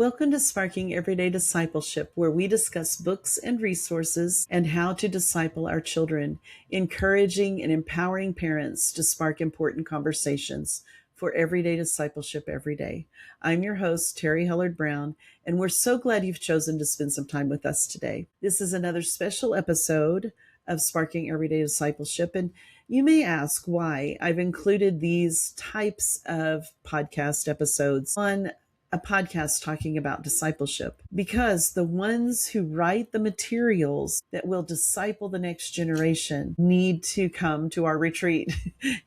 Welcome to Sparking Everyday Discipleship, where we discuss books and resources and how to disciple our children, encouraging and empowering parents to spark important conversations for everyday discipleship every day. I'm your host, Terry Hillard Brown, and we're so glad you've chosen to spend some time with us today. This is another special episode of Sparking Everyday Discipleship, and you may ask why I've included these types of podcast episodes on a podcast talking about discipleship, because the ones who write the materials that will disciple the next generation need to come to our retreat.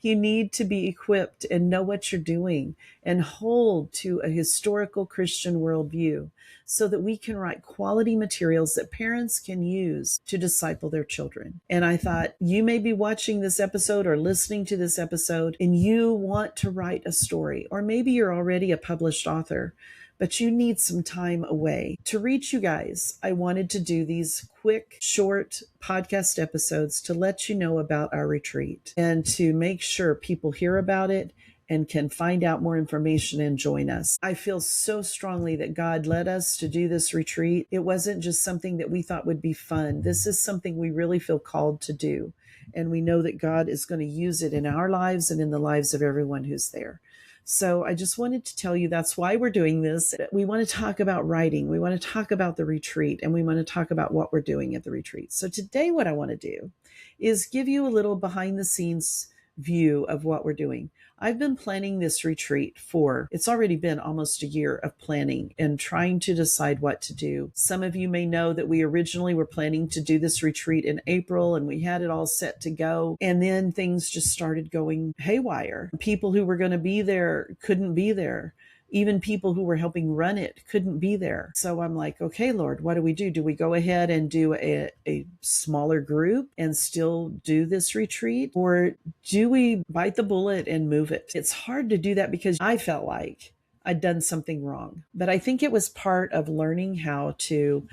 You need to be equipped and know what you're doing and hold to a historical Christian worldview so that we can write quality materials that parents can use to disciple their children. And I thought, you may be watching this episode or listening to this episode and you want to write a story, or maybe you're already a published author, but you need some time away. To reach you guys, I wanted to do these quick, short podcast episodes to let you know about our retreat and to make sure people hear about it and can find out more information and join us. I feel so strongly that God led us to do this retreat. It wasn't just something that we thought would be fun. This is something we really feel called to do. And we know that God is going to use it in our lives and in the lives of everyone who's there. So I just wanted to tell you that's why we're doing this. We want to talk about writing. We want to talk about the retreat, and we want to talk about what we're doing at the retreat. So today what I want to do is give you a little behind the scenes view of what we're doing. I've been planning this retreat it's already been almost a year of planning and trying to decide what to do. Some of you may know that we originally were planning to do this retreat in April, and we had it all set to go. And then things just started going haywire. People who were going to be there couldn't be there. Even people who were helping run it couldn't be there. So I'm like, okay, Lord, what do we do? Do we go ahead and do a smaller group and still do this retreat? Or do we bite the bullet and move it? It's hard to do that because I felt like I'd done something wrong. But I think it was part of learning how to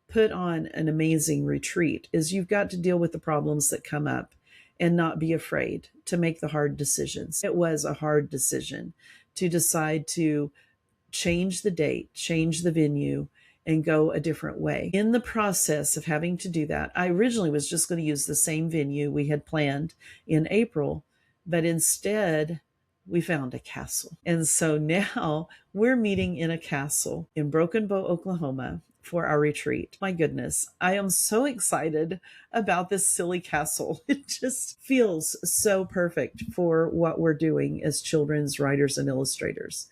put on an amazing retreat is you've got to deal with the problems that come up and not be afraid to make the hard decisions. It was a hard decision to decide to change the date, change the venue, and go a different way. In the process of having to do that, I originally was just going to use the same venue we had planned in April, but instead we found a castle. And so now we're meeting in a castle in Broken Bow, Oklahoma for our retreat. My goodness, I am so excited about this silly castle. It just feels so perfect for what we're doing as children's writers and illustrators.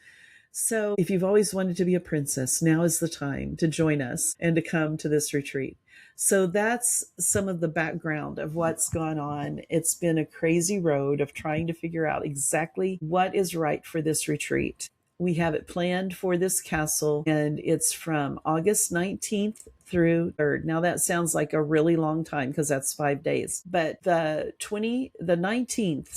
So if you've always wanted to be a princess, now is the time to join us and to come to this retreat. So that's some of the background of what's gone on. It's been a crazy road of trying to figure out exactly what is right for this retreat. We have it planned for this castle, and it's from August 19th through 3rd. Now that sounds like a really long time because that's 5 days. But the 19th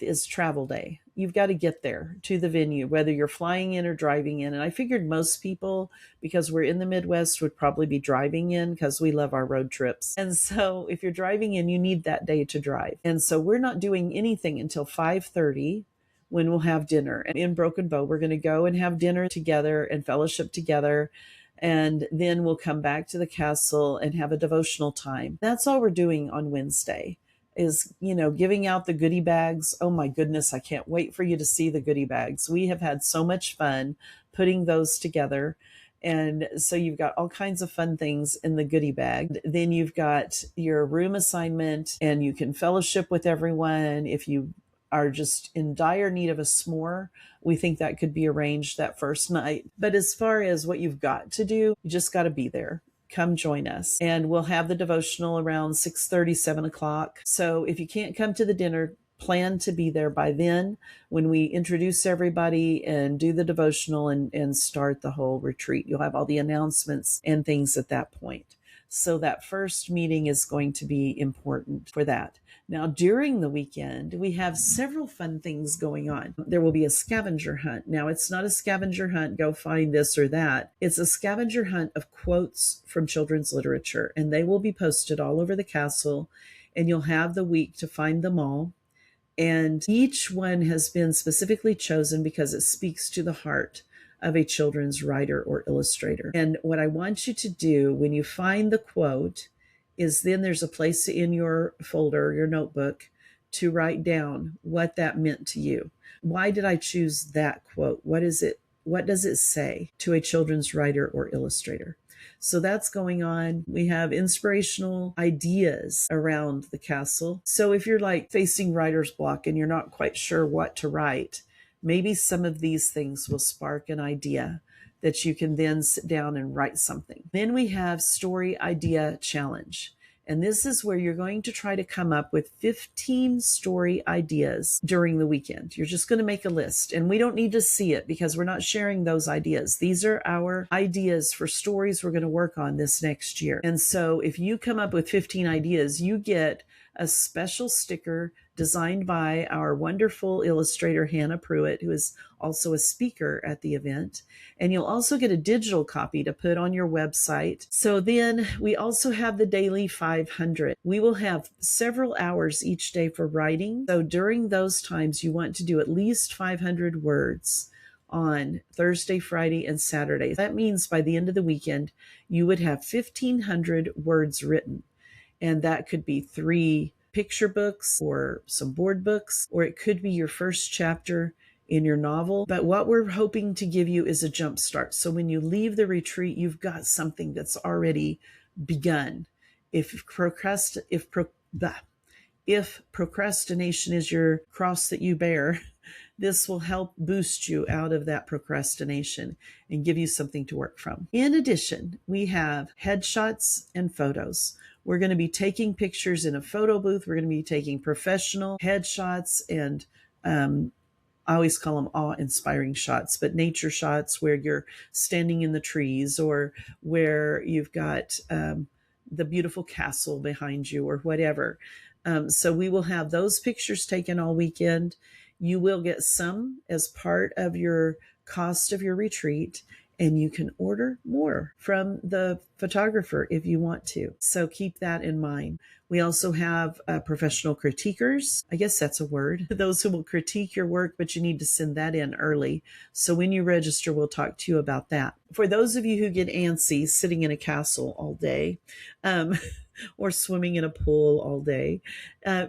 is travel day. You've got to get there to the venue, whether you're flying in or driving in. And I figured most people, because we're in the Midwest, would probably be driving in because we love our road trips. And so if you're driving in, you need that day to drive. And so we're not doing anything until 5:30. When we'll have dinner. And in Broken Bow, we're going to go and have dinner together and fellowship together. And then we'll come back to the castle and have a devotional time. That's all we're doing on Wednesday is, giving out the goodie bags. Oh my goodness, I can't wait for you to see the goodie bags. We have had so much fun putting those together. And so you've got all kinds of fun things in the goodie bag. Then you've got your room assignment, and you can fellowship with everyone. If you are just in dire need of a s'more, we think that could be arranged that first night. But as far as what you've got to do, you just got to be there. Come join us. And we'll have the devotional around 6:30, 7 o'clock. So if you can't come to the dinner, plan to be there by then when we introduce everybody and do the devotional and start the whole retreat. You'll have all the announcements and things at that point. So that first meeting is going to be important for that. Now, during the weekend, we have several fun things going on. There will be a scavenger hunt. Now, it's not a scavenger hunt, go find this or that. It's a scavenger hunt of quotes from children's literature, and they will be posted all over the castle, and you'll have the week to find them all. And each one has been specifically chosen because it speaks to the heart of a children's writer or illustrator. And what I want you to do when you find the quote is then there's a place in your folder, your notebook, to write down what that meant to you. Why did I choose that quote? What is it? What does it say to a children's writer or illustrator? So that's going on. We have inspirational ideas around the castle. So if you're like facing writer's block and you're not quite sure what to write, maybe some of these things will spark an idea that you can then sit down and write something. Then we have story idea challenge. And this is where you're going to try to come up with 15 story ideas during the weekend. You're just going to make a list, and we don't need to see it because we're not sharing those ideas. These are our ideas for stories we're going to work on this next year. And so if you come up with 15 ideas, you get a special sticker designed by our wonderful illustrator, Hannah Pruitt, who is also a speaker at the event. And you'll also get a digital copy to put on your website. So then we also have the daily 500. We will have several hours each day for writing. So during those times, you want to do at least 500 words on Thursday, Friday, and Saturday. That means by the end of the weekend, you would have 1,500 words written. And that could be 3 picture books or some board books, or it could be your first chapter in your novel. But what we're hoping to give you is a jump start. So when you leave the retreat, you've got something that's already begun. If procrastination is your cross that you bear, this will help boost you out of that procrastination and give you something to work from. In addition, we have headshots and photos. We're going to be taking pictures in a photo booth. We're going to be taking professional headshots and I always call them awe-inspiring shots, but nature shots where you're standing in the trees or where you've got the beautiful castle behind you or whatever. So we will have those pictures taken all weekend. You will get some as part of your cost of your retreat, and you can order more from the photographer if you want to. So keep that in mind. We also have professional critiquers. I guess that's a word. Those who will critique your work, but you need to send that in early. So when you register, we'll talk to you about that. For those of you who get antsy sitting in a castle all day, or swimming in a pool all day,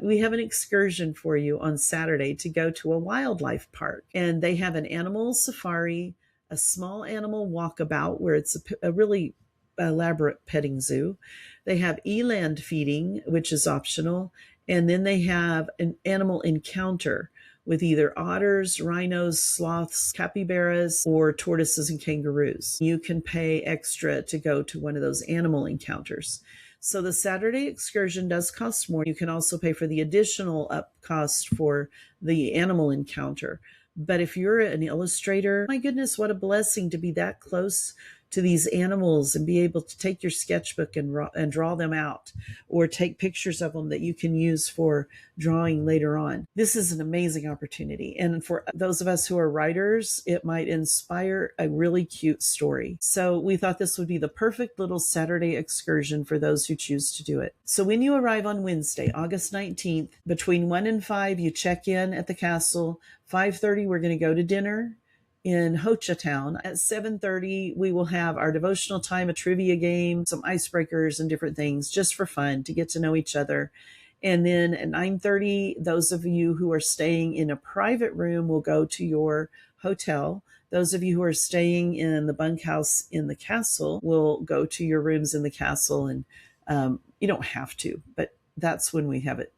we have an excursion for you on Saturday to go to a wildlife park. And they have an animal safari, a small animal walkabout where it's a really elaborate petting zoo. They have eland feeding, which is optional. And then they have an animal encounter with either otters, rhinos, sloths, capybaras, or tortoises and kangaroos. You can pay extra to go to one of those animal encounters. So the Saturday excursion does cost more. You can also pay for the additional up cost for the animal encounter. But if you're an illustrator, my goodness, what a blessing to be that close to these animals and be able to take your sketchbook and draw them out, or take pictures of them that you can use for drawing later on. This is an amazing opportunity. And for those of us who are writers, it might inspire a really cute story. So we thought this would be the perfect little Saturday excursion for those who choose to do it. So when you arrive on Wednesday, August 19th, between 1 and 5, you check in at the castle. 5:30, we're going to go to dinner in Ho Chi Town. At 7:30, we will have our devotional time, a trivia game, some icebreakers and different things just for fun to get to know each other. And then at 9:30, those of you who are staying in a private room will go to your hotel. Those of you who are staying in the bunkhouse in the castle will go to your rooms in the castle. And you don't have to, but that's when we have it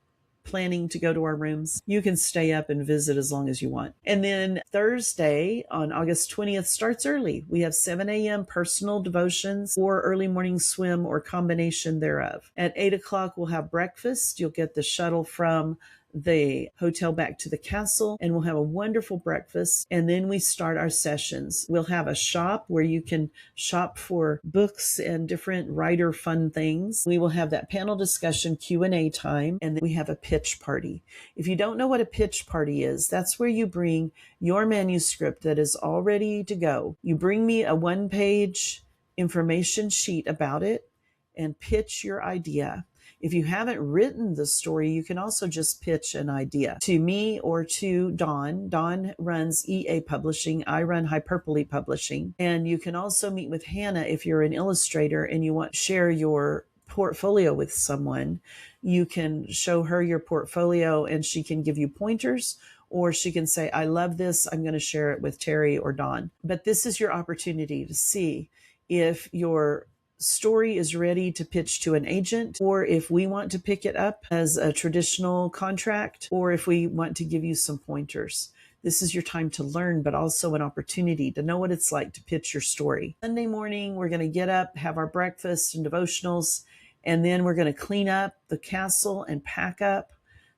planning to go to our rooms. You can stay up and visit as long as you want. And then Thursday on August 20th starts early. We have 7 a.m. personal devotions or early morning swim or combination thereof. At 8 o'clock, we'll have breakfast. You'll get the shuttle from the hotel back to the castle, and we'll have a wonderful breakfast. And then we start our sessions. We'll have a shop where you can shop for books and different writer fun things. We will have that panel discussion Q&A time, and then we have a pitch party. If you don't know what a pitch party is, that's where you bring your manuscript that is all ready to go. You bring me a 1-page information sheet about it and pitch your idea. If you haven't written the story, you can also just pitch an idea to me or to Dawn. Dawn runs EA Publishing. I run Hyperbolee Publishing. And you can also meet with Hannah if you're an illustrator and you want to share your portfolio with someone. You can show her your portfolio and she can give you pointers, or she can say, I love this, I'm going to share it with Terry or Dawn. But this is your opportunity to see if your story is ready to pitch to an agent, or if we want to pick it up as a traditional contract, or if we want to give you some pointers. This is your time to learn, but also an opportunity to know what it's like to pitch your story. Sunday morning, we're going to get up, have our breakfast and devotionals, and then we're going to clean up the castle and pack up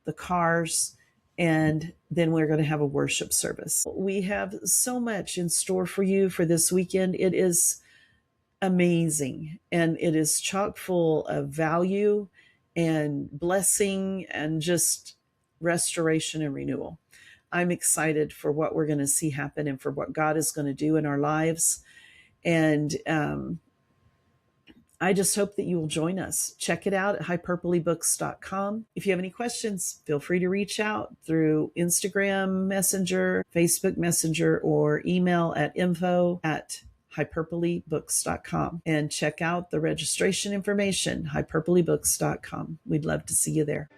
the cars, and then we're going to have a worship service. We have so much in store for you for this weekend. It is amazing, and it is chock full of value and blessing and just restoration and renewal. I'm excited for what we're going to see happen and for what God is going to do in our lives. And I just hope that you will join us. Check it out at hyperbolebooks.com. If you have any questions, feel free to reach out through Instagram Messenger, Facebook Messenger, or email at info@hyperbolebooks.com. And check out the registration information, hyperbolebooks.com. We'd love to see you there.